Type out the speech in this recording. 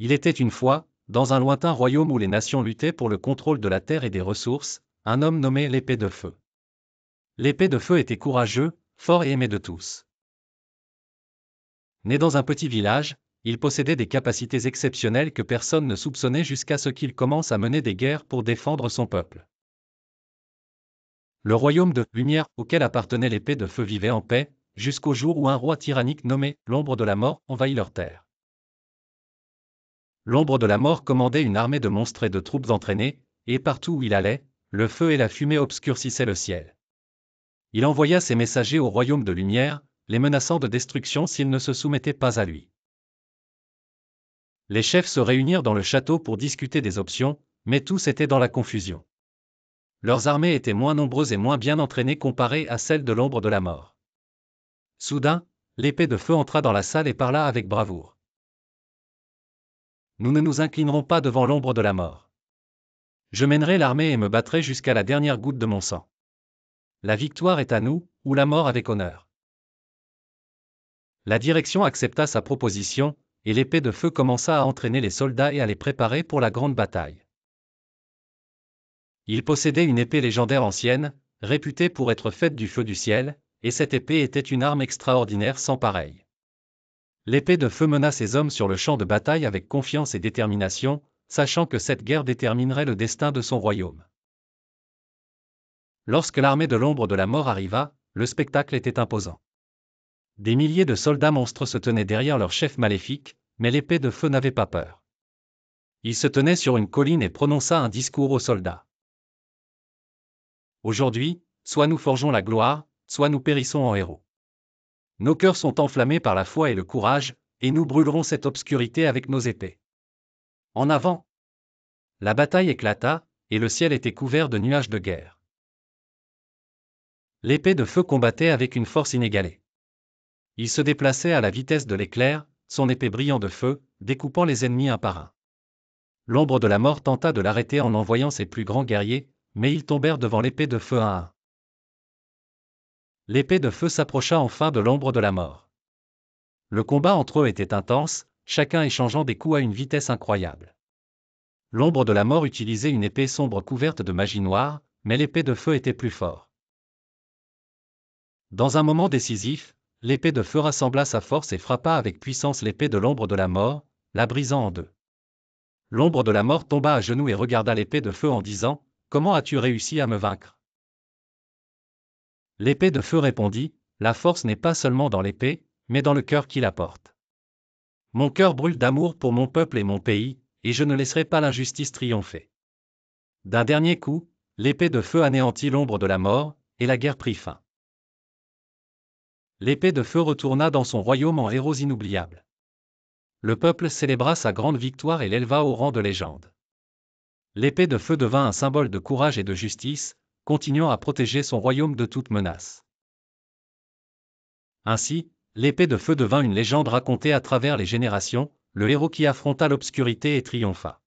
Il était une fois, dans un lointain royaume où les nations luttaient pour le contrôle de la terre et des ressources, un homme nommé l'Épée de Feu. L'Épée de Feu était courageux, fort et aimé de tous. Né dans un petit village, il possédait des capacités exceptionnelles que personne ne soupçonnait jusqu'à ce qu'il commence à mener des guerres pour défendre son peuple. Le royaume de lumière auquel appartenait l'Épée de Feu vivait en paix, jusqu'au jour où un roi tyrannique nommé l'Ombre de la Mort envahit leur terre. L'Ombre de la Mort commandait une armée de monstres et de troupes entraînées, et partout où il allait, le feu et la fumée obscurcissaient le ciel. Il envoya ses messagers au royaume de lumière, les menaçant de destruction s'ils ne se soumettaient pas à lui. Les chefs se réunirent dans le château pour discuter des options, mais tous étaient dans la confusion. Leurs armées étaient moins nombreuses et moins bien entraînées comparées à celles de l'Ombre de la Mort. Soudain, l'Épée de Feu entra dans la salle et parla avec bravoure. Nous ne nous inclinerons pas devant l'Ombre de la Mort. Je mènerai l'armée et me battrai jusqu'à la dernière goutte de mon sang. La victoire est à nous, ou la mort avec honneur. La direction accepta sa proposition, et l'Épée de Feu commença à entraîner les soldats et à les préparer pour la grande bataille. Il possédait une épée légendaire ancienne, réputée pour être faite du feu du ciel, et cette épée était une arme extraordinaire sans pareille. L'Épée de Feu mena ses hommes sur le champ de bataille avec confiance et détermination, sachant que cette guerre déterminerait le destin de son royaume. Lorsque l'armée de l'Ombre de la Mort arriva, le spectacle était imposant. Des milliers de soldats monstres se tenaient derrière leur chef maléfique, mais l'Épée de Feu n'avait pas peur. Il se tenait sur une colline et prononça un discours aux soldats. Aujourd'hui, soit nous forgeons la gloire, soit nous périssons en héros. Nos cœurs sont enflammés par la foi et le courage, et nous brûlerons cette obscurité avec nos épées. En avant! La bataille éclata, et le ciel était couvert de nuages de guerre. L'Épée de Feu combattait avec une force inégalée. Il se déplaçait à la vitesse de l'éclair, son épée brillant de feu, découpant les ennemis un par un. L'Ombre de la Mort tenta de l'arrêter en envoyant ses plus grands guerriers, mais ils tombèrent devant l'Épée de Feu un à un. L'Épée de Feu s'approcha enfin de l'Ombre de la Mort. Le combat entre eux était intense, chacun échangeant des coups à une vitesse incroyable. L'Ombre de la Mort utilisait une épée sombre couverte de magie noire, mais l'Épée de Feu était plus fort. Dans un moment décisif, l'Épée de Feu rassembla sa force et frappa avec puissance l'Épée de l'Ombre de la Mort, la brisant en deux. L'Ombre de la Mort tomba à genoux et regarda l'Épée de Feu en disant : « Comment as-tu réussi à me vaincre ? » L'Épée de Feu répondit : « La force n'est pas seulement dans l'épée, mais dans le cœur qui la porte. Mon cœur brûle d'amour pour mon peuple et mon pays, et je ne laisserai pas l'injustice triompher. » D'un dernier coup, l'Épée de Feu anéantit l'Ombre de la Mort, et la guerre prit fin. L'Épée de Feu retourna dans son royaume en héros inoubliable. Le peuple célébra sa grande victoire et l'éleva au rang de légende. L'Épée de Feu devint un symbole de courage et de justice, continuant à protéger son royaume de toute menace. Ainsi, l'Épée de Feu devint une légende racontée à travers les générations, le héros qui affronta l'obscurité et triompha.